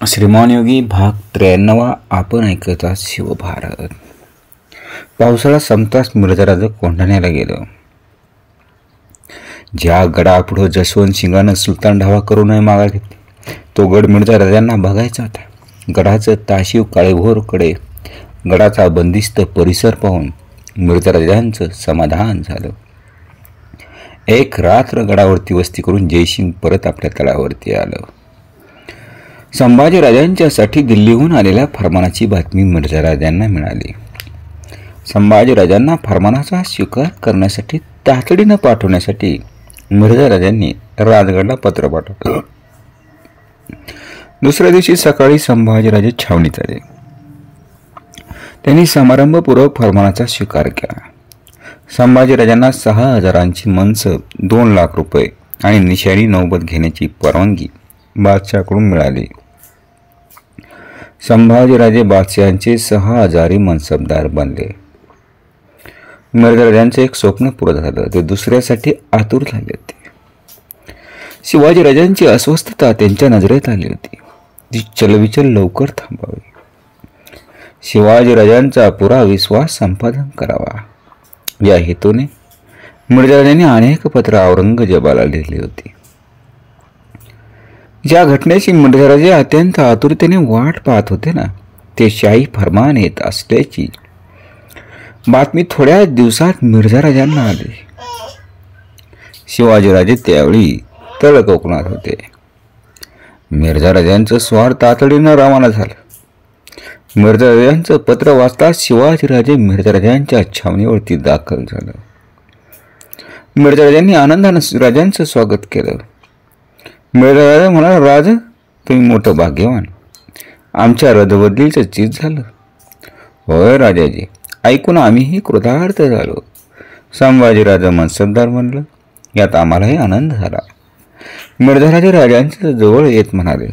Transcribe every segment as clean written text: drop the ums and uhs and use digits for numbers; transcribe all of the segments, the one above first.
श्रीमान योगी भाग 93. आपण ऐकता शिवभारत. पावसाळा संपताच मिर्झाराज कोंढाण्याला गेलं. ज्या गडापुढं जसवंत सिंगानं सुलतान ढावा करू नये मागा घेतली तो गड मिर्झाराजांना बघायचा होता. गडाचं ताशीव काळेभोर कडे गडाचा बंदिस्त परिसर पाहून मिर्झाराजांचं समाधान झालं. एक रात्र गडावरती वस्ती करून जयसिंग परत आपल्या तळावरती आलं. संभाजीराजांच्यासाठी दिल्लीहून आलेल्या फरमानाची बातमी मिर्झाराजांना मिळाली. संभाजीराजांना फरमानाचा स्वीकार करण्यासाठी तातडीनं पाठवण्यासाठी मिर्झाराजांनी राजगडला पत्र पाठवलं. दुसऱ्या दिवशी सकाळी संभाजीराजे छावणीत आले. त्यांनी समारंभपूर्वक फरमानाचा स्वीकार केला. संभाजीराजांना 6,000ची मनसब, 2 लाख रुपये आणि निशाणी नौबत घेण्याची परवानगी बादशाहकडून मिळाली. संभाजीराजे बादशहांचे 6,000 मनसबदार बनले. मिर्झाराजांचं एक स्वप्न पुरं झालं. ते दुसऱ्यासाठी आतुर झाले होते. शिवाजीराजांची अस्वस्थता त्यांच्या नजरेत आली होती. ती चलविचल लवकर थांबावी. शिवाजीराजांचा पुरा विश्वास संपादन करावा या हेतूने मिर्झाराजांनी अनेक पत्र औरंगजेबाला लिहिली होती. ज्या घटनेची मिर्झाराजे अत्यंत आतुरतेने वाट पाहत होते ना, ते शाही फरमान येत असल्याची बातमी थोड्या दिवसात मिर्झाराजांना आली. शिवाजीराजे त्यावेळी तळ कोकणात होते. मिर्झाराजांचं स्वार तातडीनं रवाना झालं. मिर्झाराजांचं पत्र वाचताच शिवाजीराजे मिर्झाराजांच्या छावणीवरती दाखल झालं. मिर्झाराजांनी आनंदानं राजांचं स्वागत केलं. मिर्झाराजा म्हणाला, राज, तुम्ही मोठं भाग्यवान. आमच्या रदबदलीचं चीज झालं. होय राजाजी, ऐकून आम्हीही कृतार्थ झालो. संभाजीराजा मनसबदार बनलं, यात आम्हालाही आनंद झाला. मिर्झाराजे राजांच्या जवळ येत म्हणाले,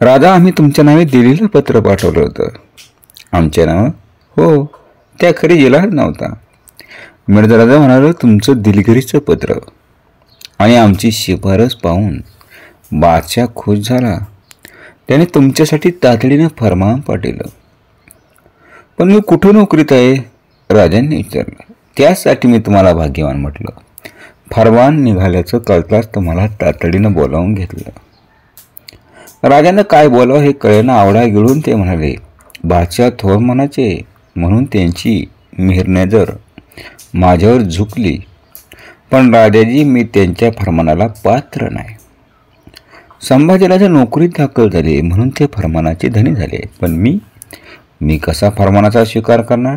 राजा, आम्ही तुमच्या नावे दिल्लीला पत्र पाठवलं होतं. आमच्या नावं? हो, त्या खरी जिल्हाच नव्हता. मिर्झाराजा म्हणाले, तुमचं दिलगिरीचं पत्र आणि आमची शिफारस पाहून बादशाह खुश झाला. त्याने तुमच्यासाठी तातडीनं फरमान पाठवलं. पण मी कुठं नोकरीत आहे? राजांनी विचारलं. त्यासाठी मी तुम्हाला भाग्यवान म्हटलं. फरमान निघाल्याचं कळताच तुम्हाला तातडीनं बोलावून घेतलं. राजांना काय बोलावं हे कळेना आवडा गिळून ते म्हणाले, बादशाह थोर मनाचे म्हणून त्यांची मेहरनजर माझ्यावर झुकली. पण राजाजी, मी त्यांच्या फरमानाला पात्र नाही. संभाजीराजे नोकरीत दाखल झाले म्हणून ते फरमानाचे धनी झाले. पण मी कसा फरमानाचा स्वीकार करणार?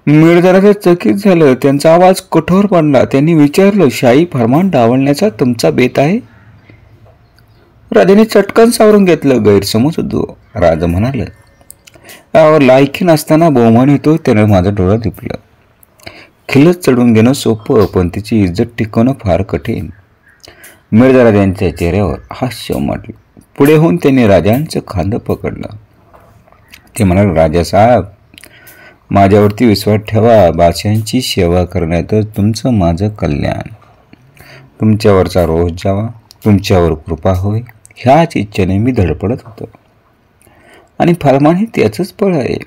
मिर्झाराजे चकित झालं. त्यांचा आवाज कठोर पडला. त्यांनी विचारलं, शाही फरमान डावलण्याचा तुमचा बेत आहे? राजाने चटकन सावरून घेतलं. गैरसमज होतो. राजा म्हणाले, लायकी नसताना बहुमान येतो त्याने माझं डोळं दिपलं. खिलत चढून घेणं सोपं, पण तिची इज्जत टिकवणं फार कठीण. मिर्झाराजांच्या चेहऱ्यावर हास्य उमटलं. पुढे होऊन त्यांनी राजांचं खांदं पकडलं. ते म्हणाले, राजासाहेब, माझ्यावरती विश्वास ठेवा. बादशाहांची सेवा करण्यातच तुमचं माझं कल्याण. तुमच्यावरचा रोष जावा, तुमच्यावर कृपा होय, ह्याच इच्छेने मी धडपडत होतो. आणि फरमान हे त्याचंच फळ आहे.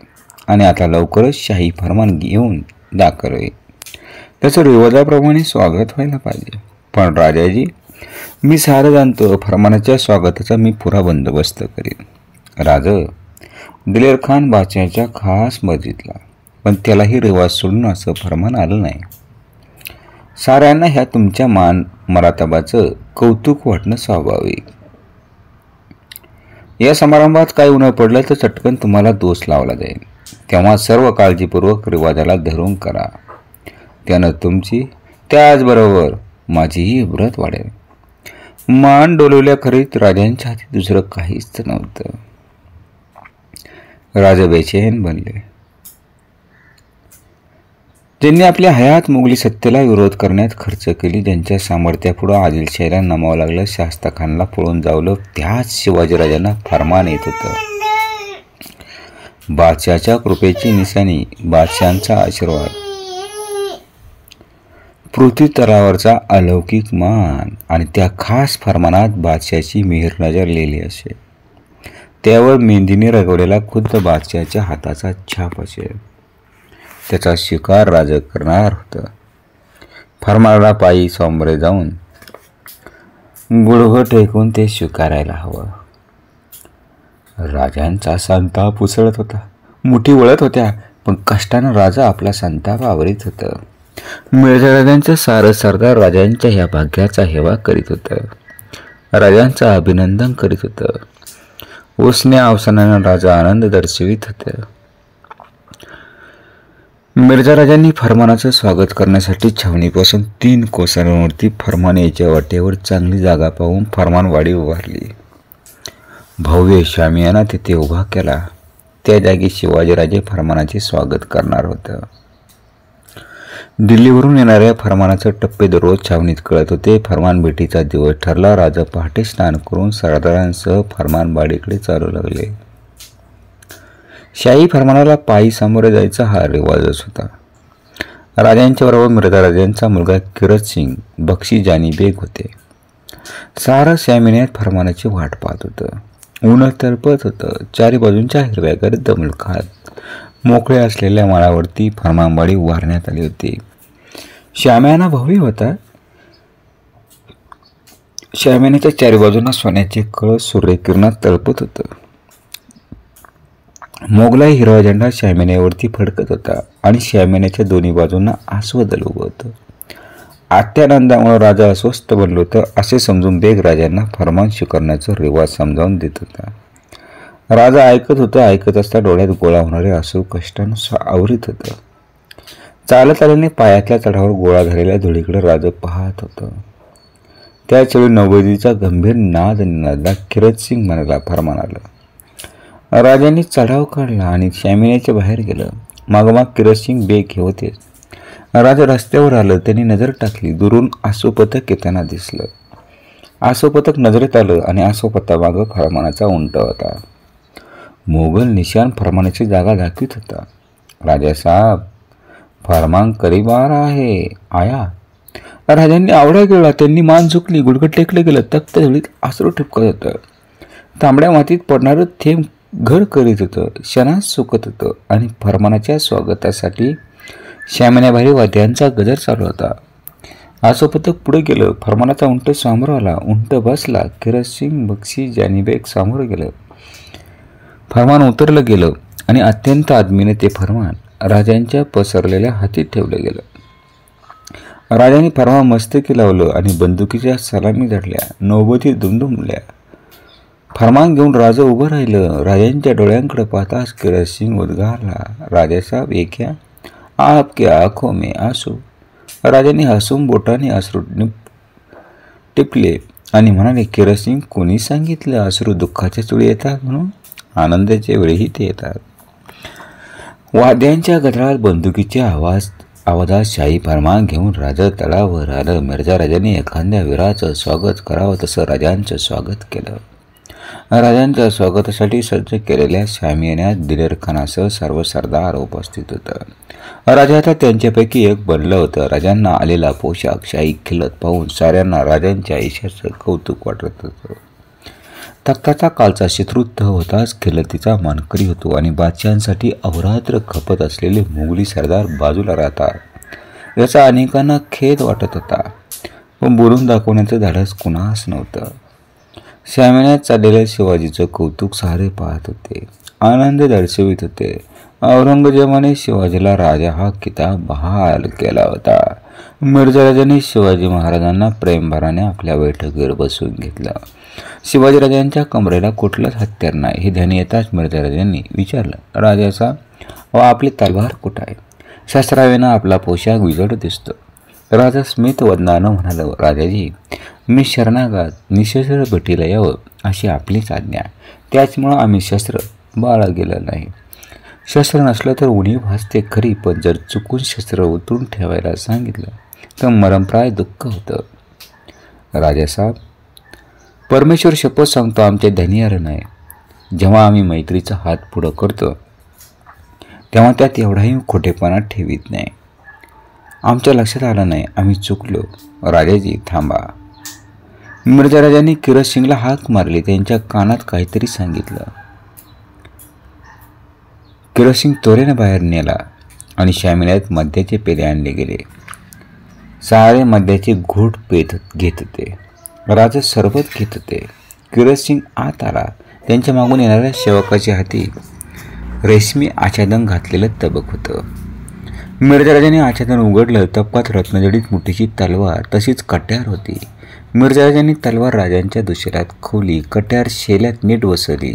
आणि आता लवकरच शाही फरमान घेऊन दाखल होईल. त्याचं रिवाजाप्रमाणे स्वागत व्हायला पाहिजे. पण राजाजी, मी सारं जाणतो. फरमानाच्या स्वागताचा मी पुरा बंदोबस्त करीन. राज, दिलेर खान बादशाहाच्या खास मर्जीतला, पण त्यालाही रिवाज सोडून असं फरमान आलं नाही. साऱ्यांना ह्या तुमच्या मान मरातबाचं कौतुक वाटणं स्वाभाविक. या समारंभात काही उन्हा पडलं तर चटकन तुम्हाला दोष लावला जाईल. तेव्हा सर्व काळजीपूर्वक रिवाजाला धरून करा. त्यानं तुमची, त्याचबरोबर माझीही व्रत वाढेल. मान डोलवल्या खरीत राजांच्या हाती दुसरं काहीच नव्हतं. राजा बेचैन बनले. ज्यांनी आपल्या हयात मुघली सत्तेला विरोध करण्यात खर्च केली, ज्यांच्या सामर्थ्यापुढं आदिलशाहीला नमावं लागलं, शास्ताखानला पळून जावलं, त्याच शिवाजीराजांना फरमान येत होतं. बादशाहाच्या कृपेची निशाणी, बादशाहांचा आशीर्वाद. पृथ्वी तलावरचा अलौकिक मान आणि त्या खास फरमानात बादशाची मिहीर नजरलेली असे. त्यावर मेहंदीने रंगवलेला खुद्द बादशाच्या हाताचा छाप असे. त्याचा शिकार राजा करणार होतं. फरमानाला पायी सामोरे जाऊन गुडघं टेकून ते स्वीकारायला हवं. राजांचा संताप उसळत होता. मुठी वळत होत्या, पण कष्टानं राजा आपला संताप आवरीत होतं. मिर्झा सारं सरदार राजांच्या ह्या भाग्याचा हेवा करीत होतं. राजांचं अभिनंदन करीत होतं. उसन्या अवसानानं राजा आनंद दर्शवित होते. मिर्झा राजांनी फरमानाचं स्वागत करण्यासाठी छावणीपासून 3 कोसांवरती फरमान याच्या वाटेवर चांगली जागा पाहून फरमानवाडी उभारली. भव्य शामियाना तिथे उभा केला. त्या जागी शिवाजीराजे फरमानाचे स्वागत करणार होतं. दिल्लीवरून येणाऱ्या फरमानाचे टप्पे दररोज छावणीत कळत होते. फरमान भेटीचा दिवस ठरला. राजा पहाटे स्नान करून सरदारांसह फरमानवाडीकडे चालू लागले. शाही फरमानाला पायी सामोरे जायचा हा रिवाजच होता. राजांच्या बरोबर मिर्झा राजांचा मुलगा किरत सिंग, बक्षी जानी बेग होते. सारं शामियान्यात फरमानाची वाट पाहत होतं. ऊन तळपत होतं. चारी बाजूंच्या हिरव्यागार दमलखात मोकळ्या असलेल्या माळावरती फरमानवाडी उभारण्यात आली होती. शामियाना भव्य होता. शामियानाच्या चारी बाजूंना सोन्याचे कळस सूर्यकिरणात तळपत होतं. मोगलाई हिरवा झेंडा शामियान्यावरती फडकत होता आणि शामियानाच्या दोन्ही बाजूंना आस्वदल उभं होतं. आत्यानंदामुळे राजा अस्वस्थ बनलो होतं असे समजून बेग राजांना फरमान स्वीकारण्याचा रिवाज समजावून देत होता. राजा ऐकत होता. ऐकत असता डोळ्यात गोळा होणारे अश्रू कष्टानं आवरीत होतं. चालत आल्याने पायातल्या चढावर गोळा झालेल्या धुळीकडे राजा पाहत होतं. त्याचवेळी नौबदीचा गंभीर नाद निनादला किरत सिंग म्हणाला, फरमान आलं. राजांनी चढाव काढला आणि शामियानाच्या बाहेर गेलं. मागोमाग किरत सिंग बेग होते. राजा रस्त्यावर आलं. त्यांनी नजर टाकली. दुरून आसोपथक येताना दिसलं. आसोपथक नजरेत आलं आणि आसोपथकामागं फरमानाचा उंट होता. मोगल निशाण फरमानाची जागा दाखवित होता. राजासाहेब, फरमान करीब आ रहा है, आया. राजांनी आवडा गिळला. त्यांनी मान झुकली. गुडघं टेकलं गेलं. तख्त धुळीत आसरू ठिपकत होतं. तांबड्या मातीत पडणारं थेंब घर करीत होतं. क्षणात सुकत होतं आणि फरमानाच्या स्वागतासाठी शामियानाबाहेर वाद्यांचा गजर चालू होता. आसोपथक पुढे गेलं. फरमानाचा उंट समोर आला. उंट बसला. किरत सिंग, बक्षी, जानी बेग समोर गेलं. फरमान उतरलं गेलं आणि अत्यंत आदमीने ते फरमान राजांच्या पसरलेल्या हाती ठेवलं गेलं. राजांनी फरमान मस्तकी लावलं आणि बंदुकीच्या सलामी धरल्या. नौबती दुमदुमल्या. फरमान घेऊन राजा उभं राहिलं. राजांच्या डोळ्यांकडे पाहताच किरत सिंग उद्गारला, राजासाहेब ये क्या, आपके आंखों में आंसू. राजांनी हसून बोटाने अश्रू टिपले आणि म्हणाले, किरत सिंग, कोणी सांगितलं अश्रू दुःखाच्या वेळी येतात म्हणून? आनंदाच्या वेळीही ते येतात. वाद्यांच्या गजरात बंदुकीच्या आवाजात शाही फरमान घेऊन राजा तळावर आलं. मिर्झा राजांनी एखाद्या वीराचं स्वागत करावं तसं राजांचं स्वागत केलं. राजांच्या स्वागतासाठी सज्ज केलेल्या शामियान्यात दिलेर खानासह सर्व सरदार उपस्थित होतं. राजा आता त्यांच्यापैकी एक बनलं होतं. राजांना आलेला पोशाख, शाही खिलत पाहून साऱ्यांना राजांच्या यशाचं कौतुक वाटत होतं. तख्ताचा कालचा शत्रुत्व होताच खिलतीचा मानकरी होतो आणि बादशाहांसाठी अहोरात्र खपत असलेले मुघली सरदार बाजूला राहतात याचा अनेकांना खेद वाटत होता. पण बोलून दाखवण्याचं धाडस कुणास नव्हतं. शामियान्यात चाललेल्या शिवाजीचं कौतुक सारे पाहत होते. आनंद दर्शवित होते. औरंगजेबाने शिवाजीला राजा हा किताब बहाल केला होता. मिर्झा राजांनी शिवाजी महाराजांना प्रेमभराने आपल्या बैठकीवर बसवून घेतलं. शिवाजीराजांच्या कमरेला कुठलंच हत्यार नाही हे ध्यानी येताच मिर्झा राजांनी विचारलं, राजाचा व आपली तलवार कुठं आहे? शस्त्राविना आपला पोशाख बिजड दिसतो. राजा स्मित वदनानं म्हणाला, राजाजी, मी शरणागत निशस्त्र भेटीला यावं अशी आपलीच आज्ञा. त्याचमुळं आम्ही शस्त्र बाळगलेलं नाही. शस्त्र नसलं तर उणीव भासते खरी, पण जर चुकून शस्त्र उतरून ठेवायला सांगितलं तर मरणप्राय दुःख होतं. राजासाहेब, परमेश्वर शपथ सांगतो, आमच्या धनियार नाही. जेव्हा आम्ही मैत्रीचा हात पुढं करतो तेव्हा त्यात एवढाही खोटेपणा ठेवीत नाही. आमच्या लक्षात आलं नाही, आम्ही चुकलो. राजाजी थांबा. मिर्झा राजांनी किरोसिंगला हाक मारली. त्यांच्या कानात काहीतरी सांगितलं. किरोसिंग त्वरेने बाहेर नेला आणि शामियानात मद्याचे पेले आणले गेले. सारे मद्याचे घोट घेत होते. राजा सरबत घेत होते. किरोसिंग आत आला. त्यांच्या मागून येणाऱ्या सेवकाच्या हाती रेशमी आच्छादन घातलेलं तबक होतं. मिर्झा राजाने आच्छादन उघडलं. तबकात रत्नजडीत मोठीशी तलवार तशीच कट्यार होती. मिर्झा राजांनी तलवार राजांच्या दुशेऱ्यात खोली. कट्यार शेल्यात नीट बसवली.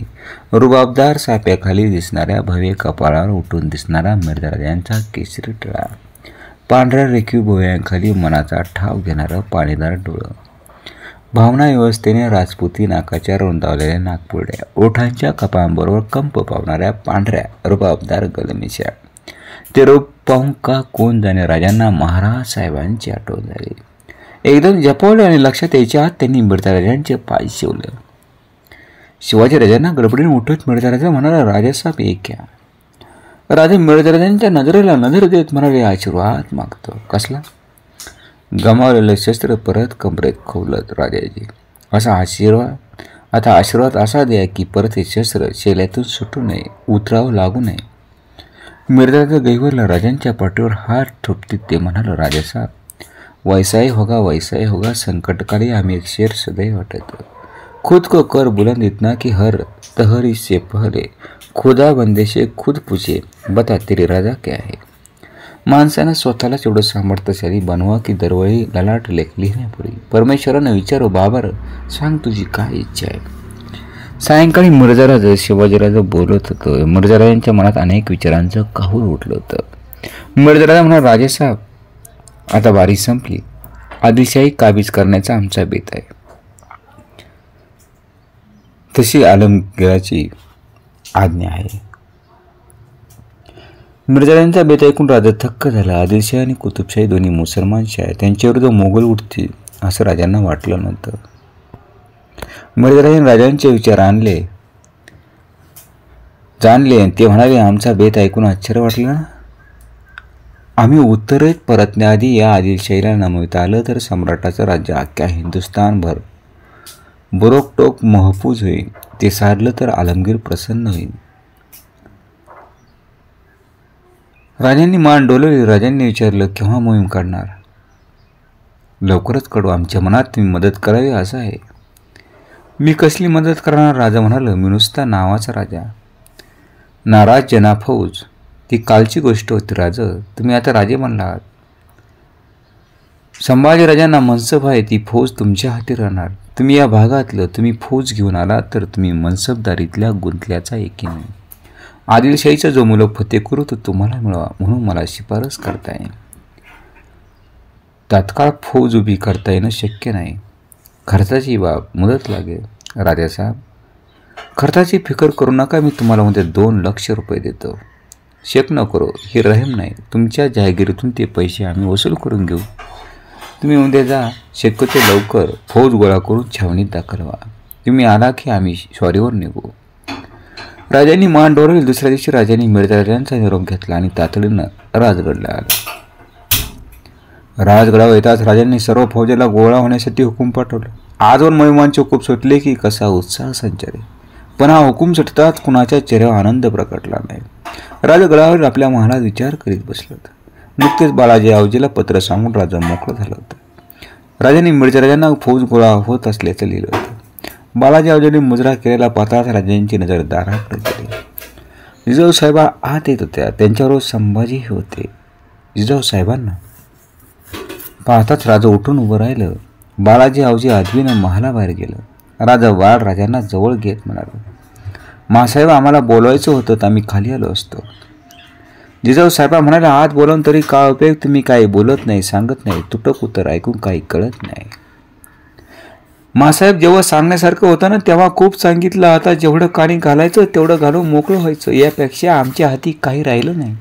रुबाबदार साप्याखाली दिसणाऱ्या भव्य कपाळावर उठून दिसणारा मिर्झा राजांचा केशरी टिळा, पांढऱ्या रेखीव भुवयांखाली मनाचा ठाव घेणारं पाणीदार डोळं, भावना व्यवस्थेने राजपुती नाकाच्या रुंदावलेल्या नागपुरड्या, ओठांच्या कपांबरोबर कंप पावणाऱ्या पांढऱ्या रुबाबदार गलमिशा. ते रूप पाहून का कोण जाणे राजांना महाराज साहेबांची आठवण झाली. एकदम जपावले आणि लक्षात यायच्या आत त्यांनी मिर्झा राजांचे पाय शिवलं. शिवाजी राजांना गडबडीने उठत मिर्झा राजा म्हणाला, राजासाहेब एक घ्या. राजा मिर्झा राजांच्या नजरेला नजर देत म्हणाले, आशीर्वाद मागतो. कसला? गमावलेलं शस्त्र परत कमरेत खोवलत. राजाजी असा आशीर्वाद? आता आशीर्वाद असा द्या की परत हे शस्त्र शेल्यातून सुटू नये, उतरावं लागू नये. मिर्झा राजा गैवरला. राजांच्या पाठीवर हात ठोपतीत ते म्हणाला, राजासाहेब वैसाही होगा, संकटकाली हमें एक शेर सदैव हटत. खुद को कर बुलंद इतना कि हर तहरी से पहले खुदा बंदे से खुद पूछे, बता तेरी राजा क्या है. माणसानं स्वतःलाच एवढं सामर्थ्यशाली बनवा की दरवेळी ललाट लेख लिहिण्यापूर्वी परमेश्वरानं विचारो, बाबर सांग तुझी काय इच्छा आहे. सायंकाळी मिर्झा राजा शिवाजीराजा बोलत होतं. मिर्झा राजांच्या मनात अनेक विचारांचं काहूर उठलं होतं. मिर्झा राजा म्हणाला, राजेसाहेब आता बारी संपली. आदिलशाही काबीज करण्याचा आमचा बेत आहे. तशी आलमगीराची आज्ञा आहे. मिर्झा राजांचा बेत ऐकून राजा थक्क झाला. आदिलशाही आणि कुतुबशाही दोन्ही मुसलमान शाही, त्यांच्याविरुद्ध मोगल उठतील असं राजांना वाटलं नव्हतं. मिर्झा राजांनी राजांचे विचार जाणले. ते म्हणाले, आमचा बेत ऐकून आश्चर्य वाटलं ना. आम्ही उत्तरेत परतण्याआधी या आदिलशाहीला नमविता आलं तर सम्राटाचं राज्य अख्ख्या हिंदुस्थानभर बरोकटोक महफूज होईल. ते साधलं तर आलमगीर प्रसन्न होईल. राजांनी मान डोलवली. राजांनी विचारलं, केव्हा मोहीम काढणार? लवकरच काढू. आमच्या मनात तुम्ही मदत करावी असं आहे. मी कसली मदत करणार? राजा म्हणाला, मी नुसता नावाचा राजा, ना राज्य ना फौज. ती कालची गोष्ट होती राजा, तुम्ही आता राजे बनला आहात. संभाजी राजांना मनसब आहे, ती फौज तुमच्या हाती राहणार. तुम्ही या भागातलं तुम्ही फौज घेऊन आलात तर तुम्ही मनसबदारीतल्या गुंतल्याचा यकीन नाही. आदिलशाहीचा जो मुलक फते करू तो तुम्हाला मिळवा म्हणून मला शिफारस करता येईल. तात्काळ फौज उभी करता येणं शक्य नाही. खर्चाची बाब, मुदत लागेल. राजासाहेब खर्चाची फिकर करू नका. मी तुम्हाला मध्ये 2 लाख रुपये देतो. शेक न करो, ही रहम नाही. तुमच्या जहागिरीतून ते पैसे आम्ही वसूल करून घेऊ. तुम्ही उद्या जा. शक्यतो लवकर फौज गोळा करून छावणीत दाखल व्हा. तुम्ही आला की आम्ही स्वारीवर निघू. राजांनी मान डोरवली. दुसऱ्या दिवशी राजांनी मिर्झा राजांचा निरोप घेतला आणि तातडीनं राजगडला आला. राजगडावर येताच राजांनी सर्व फौजेला गोळा होण्यासाठी हुकूम पाठवलं. आजवर मोहिमांचे हुकूम सुटले की कसा उत्साह संचारे. पण हा हुकूम सुटताच कुणाच्या चेहऱ्यावर आनंद प्रकटला नाही. राजगडावर आपल्या महालात विचार करीत बसला होता. नुकतेच बालाजी आवजीला पत्र सांगून राजा मोकळा झाला होता. राजांनी मिर्झा राजांना फौज गोळा होत असल्याचं लिहिलं होतं. बालाजी आवजीने मुजरा केलेला पाहताच राजांची नजर दाराकडे गेली. जिजाऊ साहेबा आत येत होत्या. त्यांच्याबरोबर संभाजीही होते. जिजाऊ साहेबांना पाहताच राजा उठून उभं राहिलं. बालाजी आवजी आदवीनं महालाबाहेर गेलं. राजा वाढ राजांना जवळ घेत म्हणाला, मासाहेब आम्हाला बोलवायचं होतं तर आम्ही खाली आलो असतो. जिजाऊ साहेबा म्हणाले, आत बोलवून तरी काय उपयोग? तुम्ही काही बोलत नाही, सांगत नाही. तुटक उत्तर ऐकून काही कळत नाही. मासाहेब जेव्हा सांगण्यासारखं होतं ना तेव्हा खूप सांगितलं. आता जेवढं काणी घालायचं तेवढं घालून मोकळं व्हायचं. यापेक्षा आमच्या हाती काही राहिलं नाही.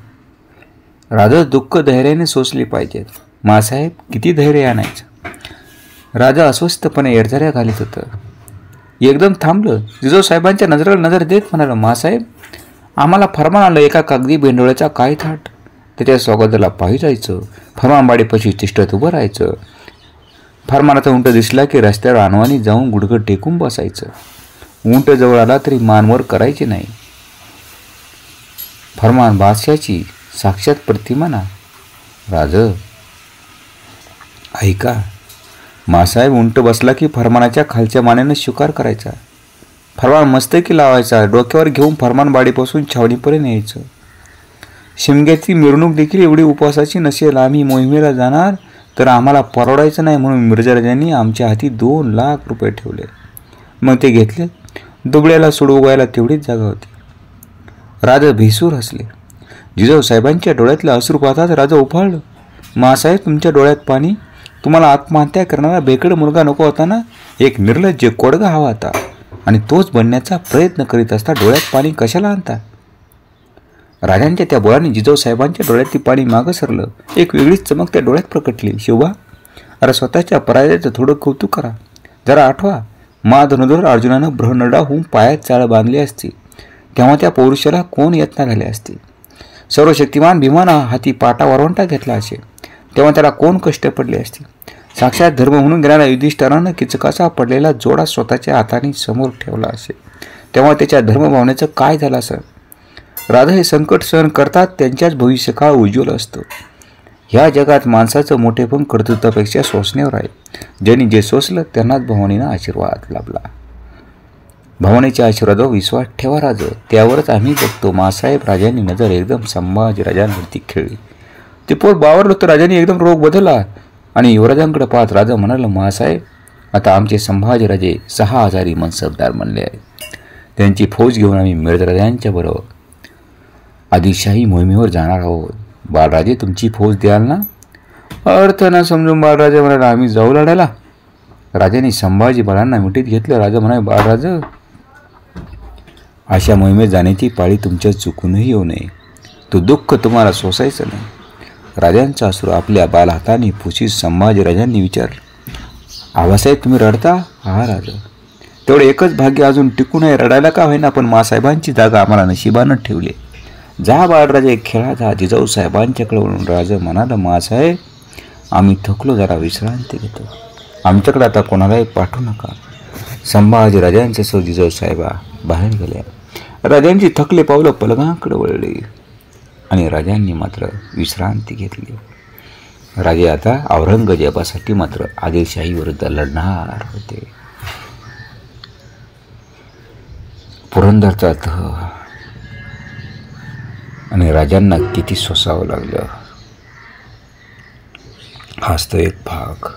राजा दुःख धैर्याने सोसली पाहिजेत. मासाहेब किती धैर्य आणायचं? राजा अस्वस्थपणे एरझाऱ्या घालीत होतं. एकदम थांबलं. जिजाऊ साहेबांच्या नजरेला नजर देत म्हणाला, मासाहेब आम्हाला फरमान आलं एका कागदी बेंडोळ्याचा काय थाट. त्याच्या स्वागताला पायी जायचं. फर्मानबाडीपाशी तिष्ठत उभं राहायचं. फर्मानाचा उंट दिसला की रस्त्यावर अनवाणी जाऊन गुडघं टेकून बसायचं. उंट जवळ आला तरी मानवर करायची नाही. फर्मान बादशाची साक्षात प्रतिमा ना. राज ऐका, मासाहेब उंट बसला की फर्मानाच्या खालच्या मानेनं शिकार करायचा. फर्मान मस्तकी लावायचा. डोक्यावर घेऊन फर्मानबाडीपासून छावणीपर्यंत यायचं. शिमग्याची मिरवणूक देखील एवढी उपवासाची नसेल. आम्ही मोहिमेला जाणार तर आम्हाला परवडायचं नाही म्हणून मिर्झाराजांनी आमच्या हाती 2 लाख रुपये ठेवले. मग ते घेतले. दुबळ्याला सोडवायला तेवढीच जागा होती. राजा भेसूर हसले. जिजाऊसाहेबांच्या डोळ्यातलं अश्रू पाहताच राजा उफाळलं. मासाहेब, तुमच्या डोळ्यात पाणी? तुम्हाला आत्महत्या करणारा बेकड मुलगा नको होता ना? एक निर्लज्ज कोडगा हवा होता आणि तोच बनण्याचा प्रयत्न करीत असता डोळ्यात पाणी कशाला आणता? राजांच्या त्या बोळाने जिजाऊसाहेबांच्या डोळ्यातली पाणी मागं सरलं. एक वेगळीच चमक त्या डोळ्यात प्रकटली. शिवबा, अरे स्वतःच्या पराजयाचं थोडं कौतुक करा. जरा आठवा, धनुधर अर्जुनानं ब्रहनडा होऊन पायात चाळ बांधली असती तेव्हा त्या पौरुषाला कोण यत्न झाले असते? सर्वशक्तिमान भीमानं हाती पाटा वरवंटा घेतला असे तेव्हा त्याला कोण कष्ट पडले असते? साक्षात धर्म म्हणून गेलेल्या युधिष्ठिरानं किचकाचा पडलेला जोडा स्वतःच्या हाताने समोर ठेवला असे तेव्हा त्याच्या धर्मभावनेचं काय झालं असं? राधा हे संकट सहन करतात, त्यांच्याच भविष्यकाळ उज्ज्वल असतो. ह्या जगात माणसाचं मोठेपण कर्तृत्वापेक्षा सोसण्यावर आहे. ज्यांनी जे सोसलं त्यांनाच भवानीनं आशीर्वाद लाभला. भवानीच्या आशीर्वादावर विश्वास ठेवा राज. त्यावरच आम्ही बघतो. मासाहेब राजांनी नजर एकदम संभाजी राजांवरती खेळली. ते पोट बावरलं तर राजांनी एकदम रोग बदलला आणि युवराजांकडे पाहत राजा म्हणाला, मासाहेब, आता आमचे संभाजीराजे 6000 मनसबदार बनले आहेत. त्यांची फौज घेऊन आम्ही मिर्झाराजांच्या बरोबर आदिलशाही मोहिमेवर जाणार आहोत. बाळराजे, तुमची फौज द्याल ना? अर्थ न समजून बाळराजे म्हणाला, आम्ही जाऊ लढायला? राजाने संभाजी बाळांना मिठीत घेतलं. राजा म्हणाले, बाळराज, अशा मोहिमेत जाण्याची पाळी तुमच्या चुकूनही येऊ नये. तो दुःख तुम्हाला सोसायचं नाही. राजांचा अश्रू आपल्या बाल हाताने पुशीत संभाजीराजांनी विचारलं, आबासाहेब, तुम्ही रडता? हा राजा, तेवढे एकच भाग्य अजून टिकून आहे. रडायला का होईना, पण मासाहेबांची जागा आम्हाला नशिबानं ठेवली. जा बाळराजे, खेळा जा. जिजाऊसाहेबांच्याकडे वळून राजा म्हणाला, मासाहेब, आम्ही थकलो, जरा विश्रांती घेतो. आमच्याकडे आता कोणालाही पाठवू नका. संभाजीराजांच्या सह जिजाऊसाहेबा बाहेर गेल्या. राजांची थकले पावलं पलंगाकडे वळली आणि राजांनी मात्र विश्रांती घेतली. राजे आता औरंगजेबासाठी मात्र आदिलशाही विरुद्ध लढणार होते. पुरंदरचा तह आणि राजांना किती सोसावं लागलं, हाच तो एक भाग.